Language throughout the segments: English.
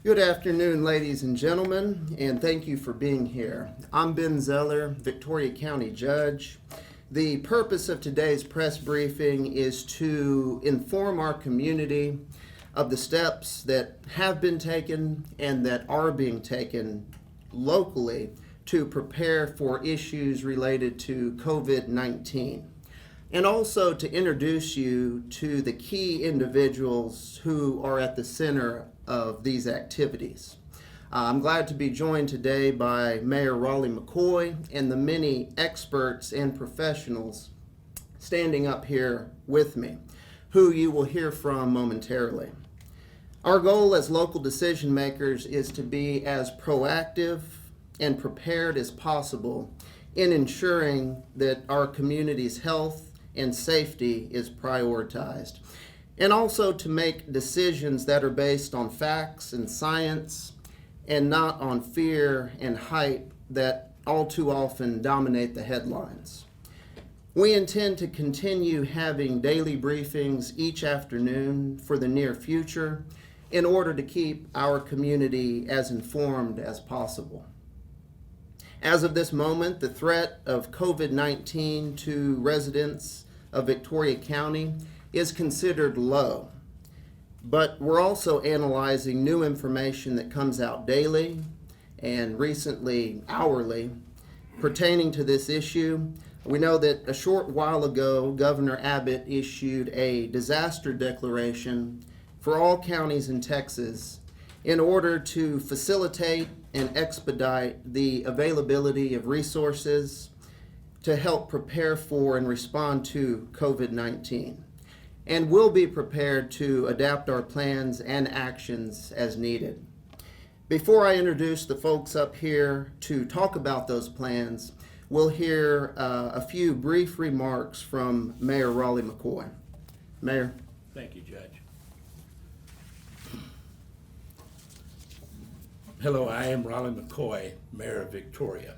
Good afternoon, ladies and gentlemen, and thank you for being here. I'm Ben Zeller, Victoria County Judge. The purpose of today's press briefing is to inform our community of the steps that have been taken and that are being taken locally to prepare for issues related to COVID-19. And also to introduce you to the key individuals who are at the center of these activities. I'm glad to be joined today by Mayor Raleigh McCoy and the many experts and professionals standing up here with me, who you will hear from momentarily. Our goal as local decision makers is to be as proactive and prepared as possible in ensuring that our community's health and safety is prioritized, and also to make decisions that are based on facts and science and not on fear and hype that all too often dominate the headlines. We intend to continue having daily briefings each afternoon for the near future in order to keep our community as informed as possible. As of this moment, the threat of COVID-19 to residents of Victoria County is considered low, but we're also analyzing new information that comes out daily and recently hourly pertaining to this issue. We know that a short while ago, Governor Abbott issued a disaster declaration for all counties in Texas in order to facilitate and expedite the availability of resources to help prepare for and respond to COVID-19. And we'll be prepared to adapt our plans and actions as needed. Before I introduce the folks up here to talk about those plans, we'll hear a few brief remarks from Mayor Raleigh McCoy. Mayor. Thank you, Judge. Hello, I am Raleigh McCoy, Mayor of Victoria.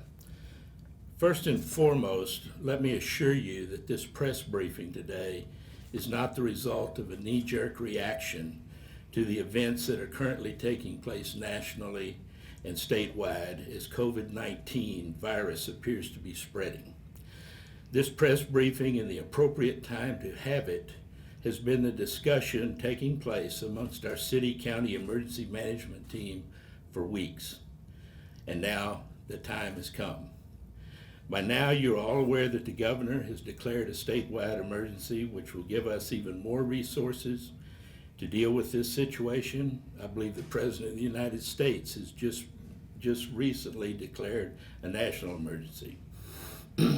First and foremost, let me assure you that this press briefing today is not the result of a knee-jerk reaction to the events that are currently taking place nationally and statewide as COVID-19 virus appears to be spreading. This press briefing and the appropriate time to have it has been the discussion taking place amongst our city-county emergency management team for weeks, and now the time has come. By now, you're all aware that the governor has declared a statewide emergency, which will give us even more resources to deal with this situation. I believe the President of the United States has just recently declared a national emergency.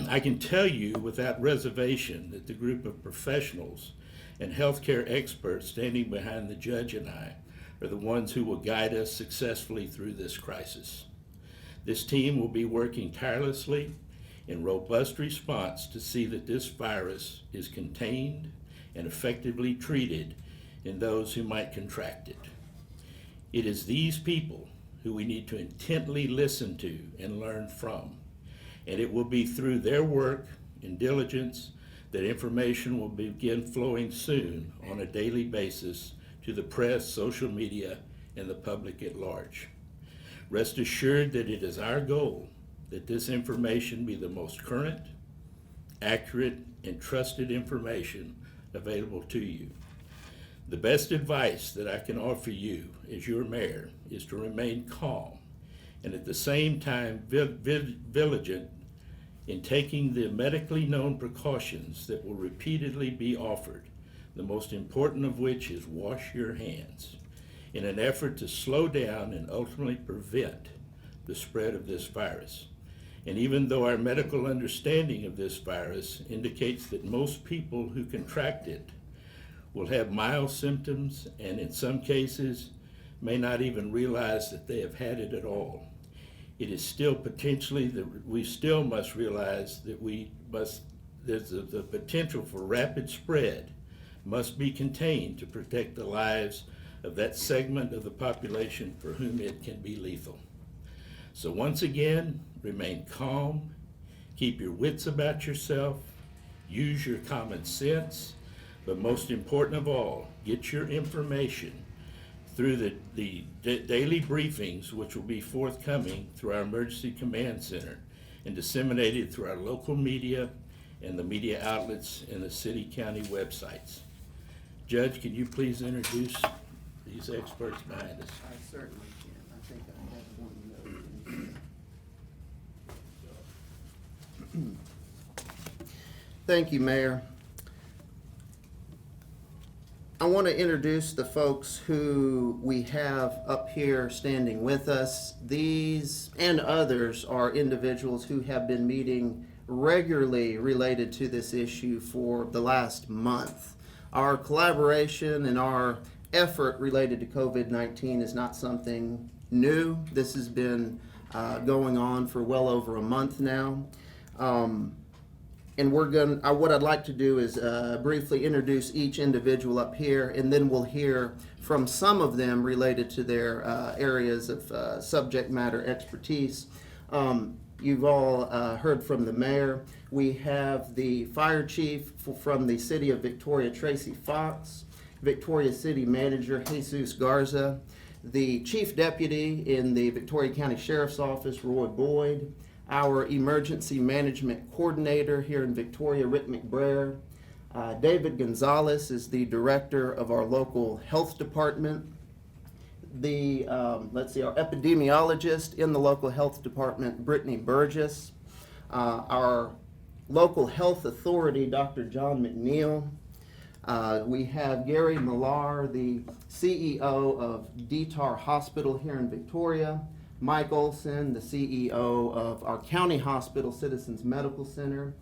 I can tell you without reservation that the group of professionals and healthcare experts standing behind the judge and I are the ones who will guide us successfully through this crisis. This team will be working tirelessly in robust response to see that this virus is contained and effectively treated in those who might contract it. It is these people who we need to intently listen to and learn from, and it will be through their work and diligence that information will begin flowing soon on a daily basis to the press, social media, and the public at large. Rest assured that it is our goal that this information be the most current, accurate, and trusted information available to you. The best advice that I can offer you as your mayor is to remain calm and at the same time vigilant in taking the medically known precautions that will repeatedly be offered, the most important of which is wash your hands, in an effort to slow down and ultimately prevent the spread of this virus. And even though our medical understanding of this virus indicates that most people who contract it will have mild symptoms and in some cases may not even realize that they have had it at all, it is still potentially that we still must realize that there's the potential for rapid spread must be contained to protect the lives of that segment of the population for whom it can be lethal. So once again, remain calm, keep your wits about yourself, use your common sense, but most important of all, get your information through the daily briefings, which will be forthcoming through our emergency command center and disseminated through our local media and the media outlets and the city county websites. Judge, can you please introduce these experts behind us? I certainly can. I think I have one note. Thank you, Mayor. I want to introduce the folks who we have up here standing with us. These and others are individuals who have been meeting regularly related to this issue for the last month. Our collaboration and our effort related to COVID-19 is not something new. This has been going on for well over a month now. And what I'd like to do is briefly introduce each individual up here, and then we'll hear from some of them related to their areas of subject matter expertise. You've all heard from the mayor. We have the fire chief from the city of Victoria, Tracy Fox, Victoria City Manager Jesus Garza, the chief deputy in the Victoria County Sheriff's Office, Roy Boyd, our emergency management coordinator here in Victoria, Rick McBrayer. David Gonzalez is the director of our local health department. Our epidemiologist in the local health department, Brittany Burgess. Our local health authority, Dr. John McNeil. We have Gary Millar, the CEO of DTAR Hospital here in Victoria. Mike Olson, the CEO of our county hospital, Citizens Medical Center.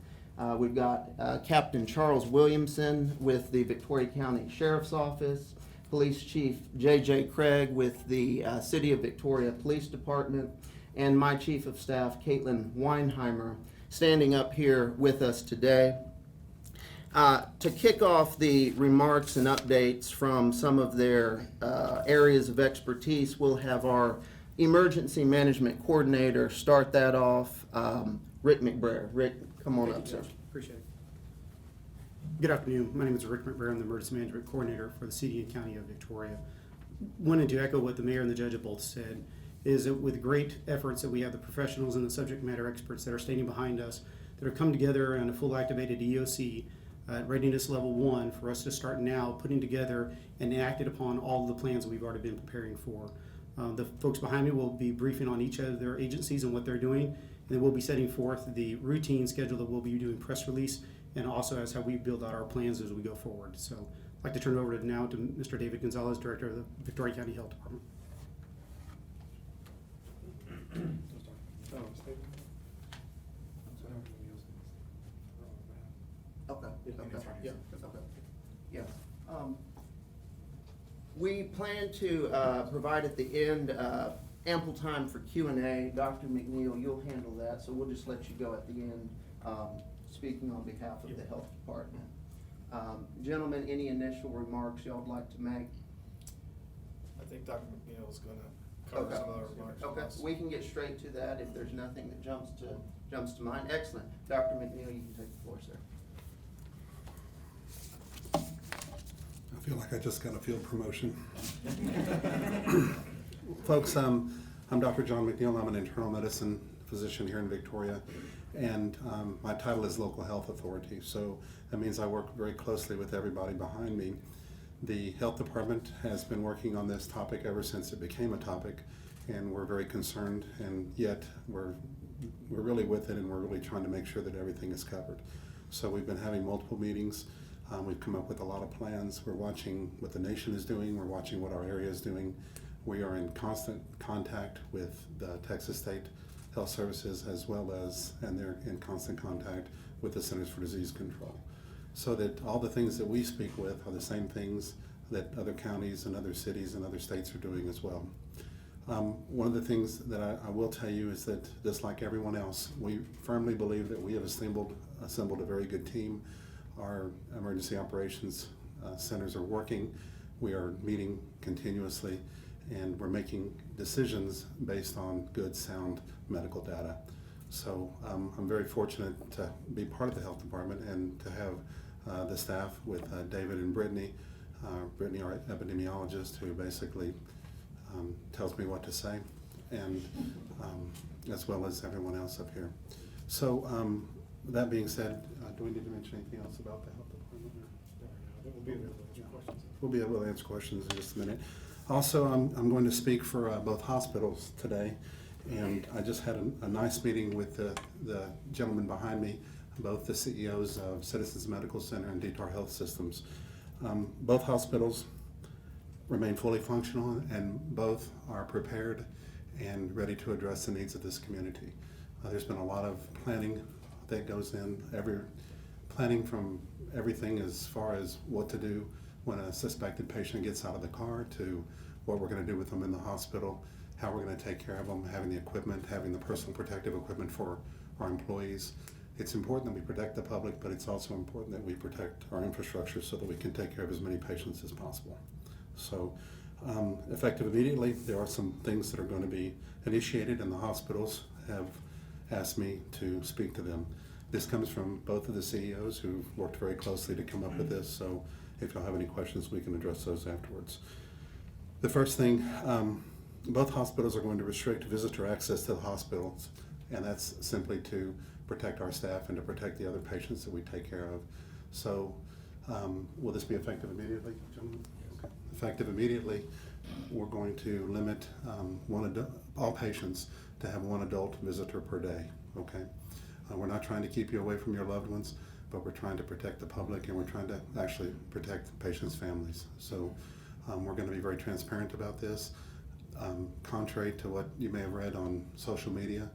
We've got Captain Charles Williamson with the Victoria County Sheriff's Office. Police Chief J.J. Craig with the City of Victoria Police Department, and my Chief of Staff, Caitlin Weinheimer, standing up here with us today. To kick off the remarks and updates from some of their areas of expertise, we'll have our Emergency Management Coordinator start that off, Rick McBrayer. Rick, come on up, sir. Appreciate it. Good afternoon. My name is Rick McBrayer. I'm the Emergency Management Coordinator for the City and County of Victoria. Wanted to echo what the mayor and the judge have both said, is that with great efforts that we have the professionals and the subject matter experts that are standing behind us that have come together on a full activated EOC at readiness level 1 for us to start now putting together and acted upon all of the plans that we've already been preparing for. The folks behind me will be briefing on each of their agencies and what they're doing, and then we'll be setting forth the routine schedule that we'll be doing press release, and also as how we build out our plans as we go forward. So I'd like to turn it over now to Mr. David Gonzalez, Director of the Victoria County Health Department. We plan to provide at the end ample time for Q&A. Dr. McNeil, you'll handle that, so we'll just let you go at the end, speaking on behalf of the health department. Gentlemen, any initial remarks y'all would like to make? I think Dr. McNeil is going to cover some other remarks. Okay, we can get straight to that if there's nothing that jumps to mind. Excellent. Dr. McNeil, you can take the floor, sir. I feel like I just got a field promotion. Folks, I'm Dr. John McNeil. I'm an internal medicine physician here in Victoria, and my title is Local Health Authority, so that means I work very closely with everybody behind me. The health department has been working on this topic ever since it became a topic, and we're very concerned, and yet we're really with it, and we're really trying to make sure that everything is covered. So we've been having multiple meetings. We've come up with a lot of plans. We're watching what the nation is doing. We're watching what our area is doing. We are in constant contact with the Texas State Health Services and they're in constant contact with the Centers for Disease Control. So that all the things that we speak with are the same things that other counties and other cities and other states are doing as well. One of the things that I will tell you is that just like everyone else, we firmly believe that we have assembled a very good team. Our emergency operations centers are working. We are meeting continuously, and we're making decisions based on good, sound medical data. So I'm very fortunate to be part of the health department and to have the staff with David and Brittany Brittany, our epidemiologist, who basically tells me what to say, and as well as everyone else up here. So that being said, do we need to mention anything else about the health department? I think we'll be available to answer questions. We'll be able to answer questions in just a minute. Also, I'm going to speak for both hospitals today, and I just had a nice meeting with the gentleman behind me, both the CEOs of Citizens Medical Center and Detour Health Systems. Both hospitals remain fully functional, and both are prepared and ready to address the needs of this community. There's been a lot of planning that goes in, planning from everything as far as what to do when a suspected patient gets out of the car, to what we're going to do with them in the hospital, how we're going to take care of them, having the equipment, having the personal protective equipment for our employees. It's important that we protect the public, but it's also important that we protect our infrastructure so that we can take care of as many patients as possible. So effective immediately, there are some things that are going to be initiated, and the hospitals have asked me to speak to them. This comes from both of the CEOs who've worked very closely to come up with this, so if you'll have any questions, we can address those afterwards. The first thing, both hospitals are going to restrict visitor access to the hospitals, and that's simply to protect our staff and to protect the other patients that we take care of. So will this be effective immediately, gentlemen? Okay. Effective immediately, we're going to limit all patients to have one adult visitor per day, okay? We're not trying to keep you away from your loved ones, but we're trying to protect the public, and we're trying to actually protect patients' families. So we're going to be very transparent about this. Contrary to what you may have read on social media,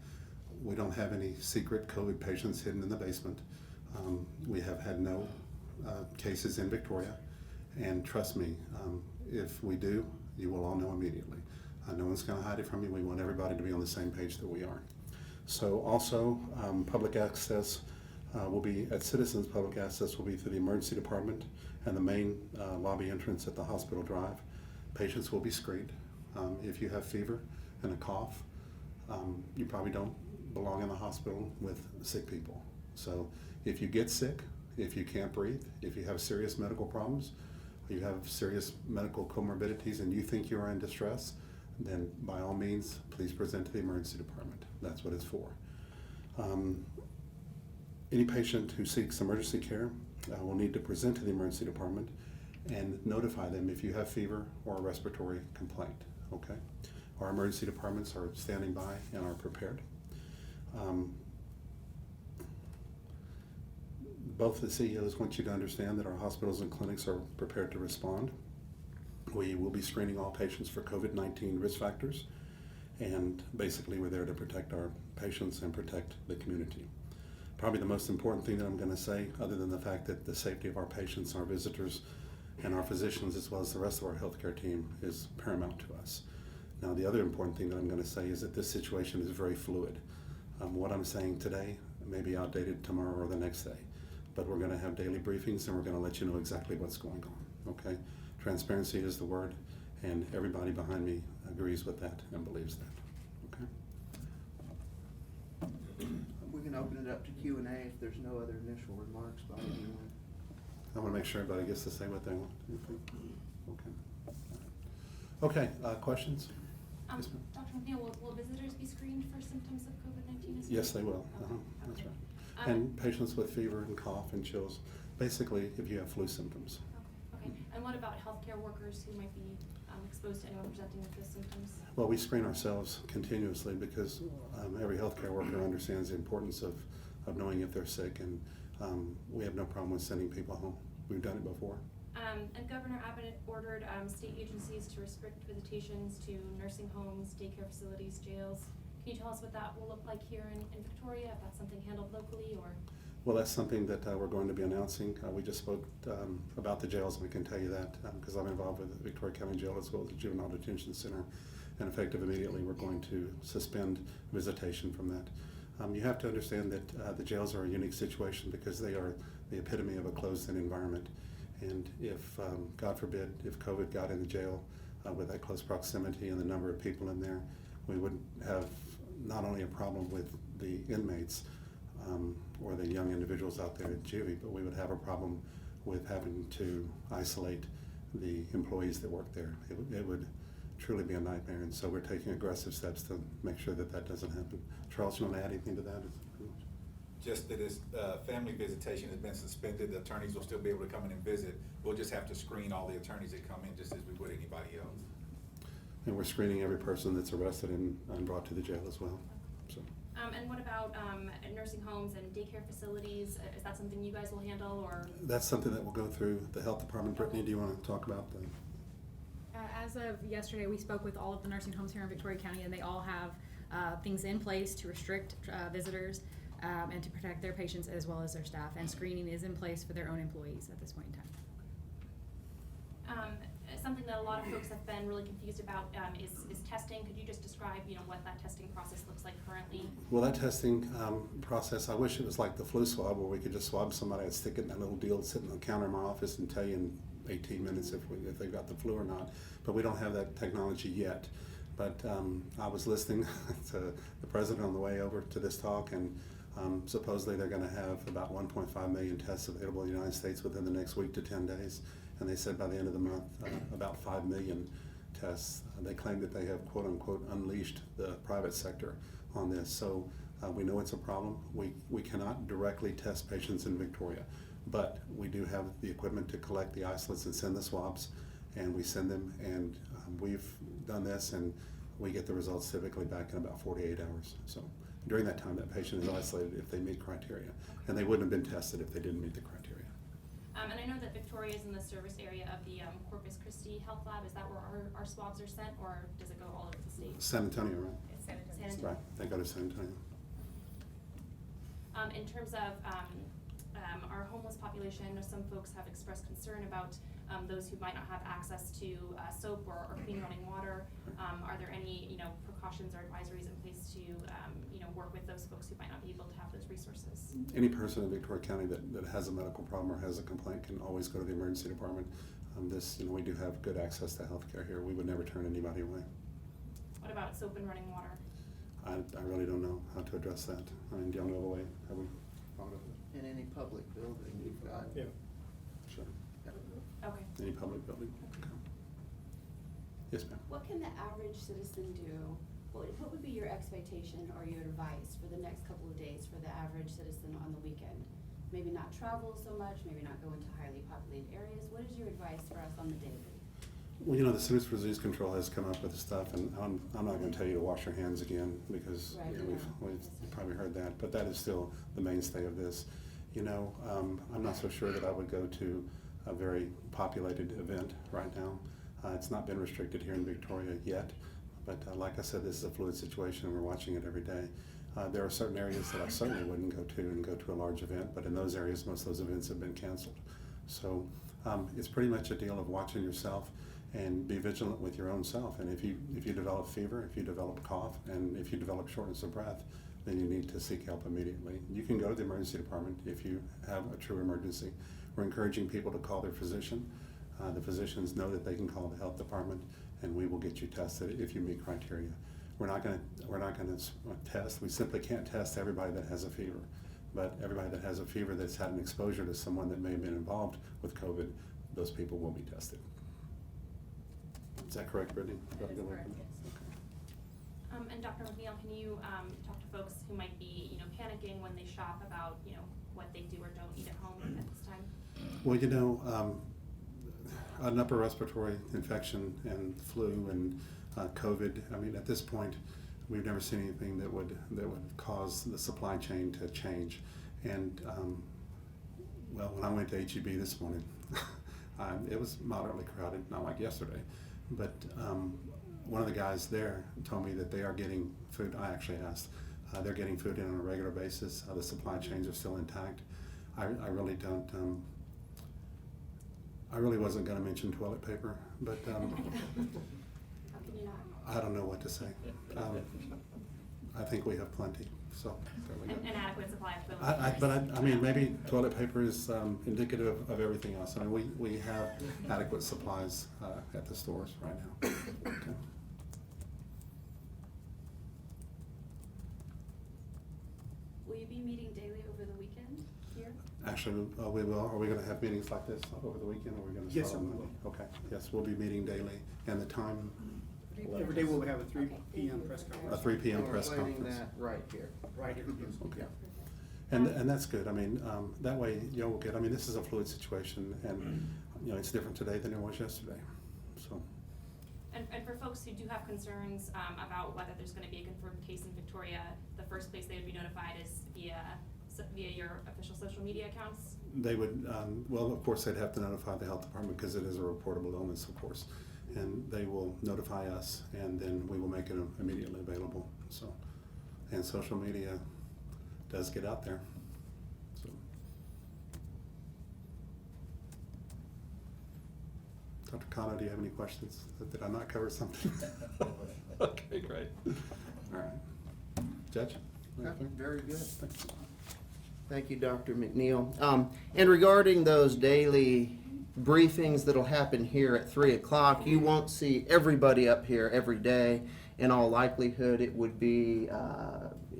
we don't have any secret COVID patients hidden in the basement. We have had no cases in Victoria, and trust me, if we do, you will all know immediately. No one's going to hide it from you. We want everybody to be on the same page that we are. So also, public access will be, at Citizens, public access will be through the emergency department and the main lobby entrance at the hospital drive. Patients will be screened. If you have fever and a cough, you probably don't belong in the hospital with sick people. So if you get sick, if you can't breathe, if you have serious medical problems, you have serious medical comorbidities, and you think you are in distress, then by all means, please present to the emergency department. That's what it's for. Any patient who seeks emergency care will need to present to the emergency department and notify them if you have fever or a respiratory complaint, okay? Our emergency departments are standing by and are prepared. Both the CEOs want you to understand that our hospitals and clinics are prepared to respond. We will be screening all patients for COVID-19 risk factors, and basically we're there to protect our patients and protect the community. Probably the most important thing that I'm going to say, other than the fact that the safety of our patients, our visitors, and our physicians, as well as the rest of our healthcare team, is paramount to us. Now, the other important thing that I'm going to say is that this situation is very fluid. What I'm saying today may be outdated tomorrow or the next day, but we're going to have daily briefings, and we're going to let you know exactly what's going on, okay? Transparency is the word, and everybody behind me agrees with that and believes that, okay? We can open it up to Q&A if there's no other initial remarks by anyone. I want to make sure everybody gets to say what they want. Okay. Okay, questions? Yes, ma'am. Dr. McNeil, will visitors be screened for symptoms of COVID-19 as well? Yes, they will. Okay. That's Okay. right. And patients with fever and cough and chills, basically if you have flu symptoms. Okay. And what about healthcare workers who might be exposed to anyone presenting with those symptoms? Well, we screen ourselves continuously because every healthcare worker understands the importance of knowing if they're sick, and we have no problem with sending people home. We've done it before. And Governor Abbott ordered state agencies to restrict visitations to nursing homes, daycare facilities, jails. Can you tell us what that will look like here in Victoria, if that's something handled locally or? Well, that's something that we're going to be announcing. We just spoke about the jails, and we can tell you that because I'm involved with the Victoria County Jail as well as the Juvenile Detention Center, and effective immediately we're going to suspend visitation from that. You have to understand that the jails are a unique situation because they are the epitome of a closed-in environment, and if, God forbid, if COVID got in the jail with that close proximity and the number of people in there, we would have not only a problem with the inmates, or the young individuals out there at juvie, but we would have a problem with having to isolate the employees that work there. It would truly be a nightmare, and so we're taking aggressive steps to make sure that that doesn't happen. Charles, you want to add anything to that? Just that this family visitation has been suspended. The attorneys will still be able to come in and visit. We'll just have to screen all the attorneys that come in just as we would anybody else. And we're screening every person that's arrested and brought to the jail as well. So. And what about nursing homes and daycare facilities? Is that something you guys will handle, or? That's something that will go through the health department. Brittany, do you want to talk about that? As of yesterday, we spoke with all of the nursing homes here in Victoria County, and they all have things in place to restrict visitors and to protect their patients as well as their staff. And screening is in place for their own employees at this point in time. Something that a lot of folks have been really confused about is testing. Could you just describe, what that testing process looks like currently? Well, that testing process, I wish it was like the flu swab where we could just swab somebody and stick it in that little deal sitting on the counter in my office and tell you in 18 minutes if they've got the flu or not. But we don't have that technology yet. But I was listening to the president on the way over to this talk, and supposedly they're going to have about 1.5 million tests available in the United States within the next week to 10 days. And they said by the end of the month, about 5 million tests. They claim that they have, quote unquote, unleashed the private sector on this. So we know it's a problem. We cannot directly test patients in Victoria, but we do have the equipment to collect the isolates and send the swabs, and we send them, and we've done this, and we get the results typically back in about 48 hours. So during that time, that patient is isolated if they meet criteria, and they wouldn't have been tested if they didn't meet the criteria. And I know that Victoria is in the service area of the Corpus Christi Health Lab. Is that where our swabs are sent, or does it go all over the state? San Antonio, right? It's San Antonio. Right, they go to San Antonio. In terms of our homeless population, I know some folks have expressed concern about those who might not have access to soap or clean running water. Are there any precautions or advisories in place to work with those folks who might not be able to have those resources? Any person in Victoria County that has a medical problem or has a complaint can always go to the emergency department. We do have good access to health care here. We would never turn anybody away. What about soap and running water? I really don't know how to address that. I mean, do you know the way? Have we thought of it? In any public building, you've got. Yeah. Sure. Okay. Any public building? Okay. Yes, ma'am. What can the average citizen do? What would be your expectation or your advice for the next couple of days for the average citizen on the weekend? Maybe not travel so much, maybe not go into highly populated areas. What is your advice for us on the daily? Well, the Centers for Disease Control has come up with stuff, and I'm not going to tell you to wash your hands again because Right, we've probably heard that, but that is still the mainstay of this. I'm not so sure that I would go to a very populated event right now. It's not been restricted here in Victoria yet, but like I said, this is a fluid situation and we're watching it every day. There are certain areas that I certainly wouldn't go to a large event, but in those areas, most of those events have been canceled. So it's pretty much a deal of watching yourself and be vigilant with your own self. And if you develop fever, if you develop cough, and if you develop shortness of breath, then you need to seek help immediately. You can go to the emergency department if you have a true emergency. We're encouraging people to call their physician. The physicians know that they can call the health department, and we will get you tested if you meet criteria. We're not going to test. We simply can't test everybody that has a fever, but everybody that has a fever that's had an exposure to someone that may have been involved with COVID, those people will be tested. Is that correct, Brittany? That is correct, yes. Okay. And Dr. McNeil, can you talk to folks who might be, panicking when they shop about, what they do or don't eat at home at this time? Well, an upper respiratory infection and flu and COVID. I mean, at this point, we've never seen anything that would cause the supply chain to change. And when I went to HEB this morning, it was moderately crowded, not like yesterday. But one of the guys there told me that they are getting food. I actually asked. They're getting food in on a regular basis. The supply chains are still intact. I really don't. I really wasn't going to mention toilet paper, but How can you not? I don't know what to say. I think we have plenty. So there we go. An adequate supply of toilet paper. I mean, maybe toilet paper is indicative of everything else. I mean, we have adequate supplies at the stores right now. Okay. Will you be meeting daily over the weekend? Can here? Actually, we will. Are we gonna have meetings like this over the weekend, or are we gonna Yes, start sir, on we Monday? Okay, yes, we'll be meeting daily, and the time, Every day we'll have a 3 Okay, thank PM you. press a conference. 3 PM We're press planning conference. that right here. Right here. Okay. And that's good. I mean, that way you'll get, I mean, this is a fluid situation, and, you know, it's different today than it was yesterday, so. And for folks who do have concerns about whether there's going to be a confirmed case in Victoria, the first place they would be notified is via your official social media accounts? They would, well, of course, they'd have to notify the health department because it is a reportable illness, of course. And they will notify us, and then we will make it immediately available, so. And social media does get out there, so. Dr. Kano, do you have any questions? Did I not cover something? Okay, great. All right. Judge? Okay, very good. Thank you. Thank you, Dr. McNeil. And regarding those daily briefings that'll happen here at 3 o'clock, you won't see everybody up here every day. In all likelihood, it would be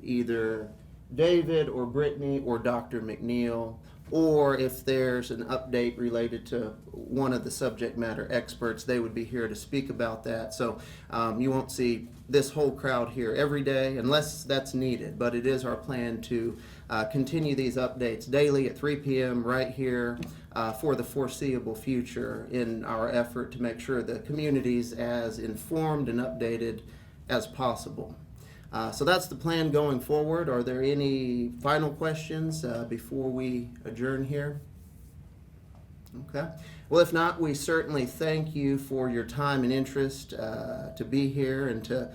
either David or Brittany or Dr. McNeil, or if there's an update related to one of the subject matter experts, they would be here to speak about that. So you won't see this whole crowd here every day unless that's needed, but it is our plan to continue these updates daily at 3 p.m. right here for the foreseeable future in our effort to make sure the community's as informed and updated as possible. So that's the plan going forward. Are there any final questions before we adjourn here? Okay. Well, if not, we certainly thank you for your time and interest to be here and to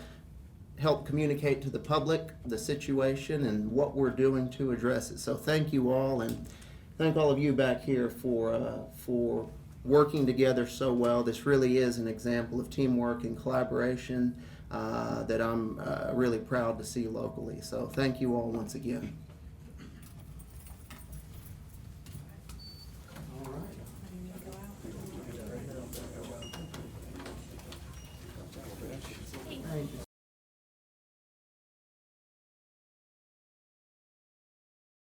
help communicate to the public the situation and what we're doing to address it. So thank you all, and thank all of you back here for working together so well. This really is an example of teamwork and collaboration that I'm really proud to see locally. So thank you all once again.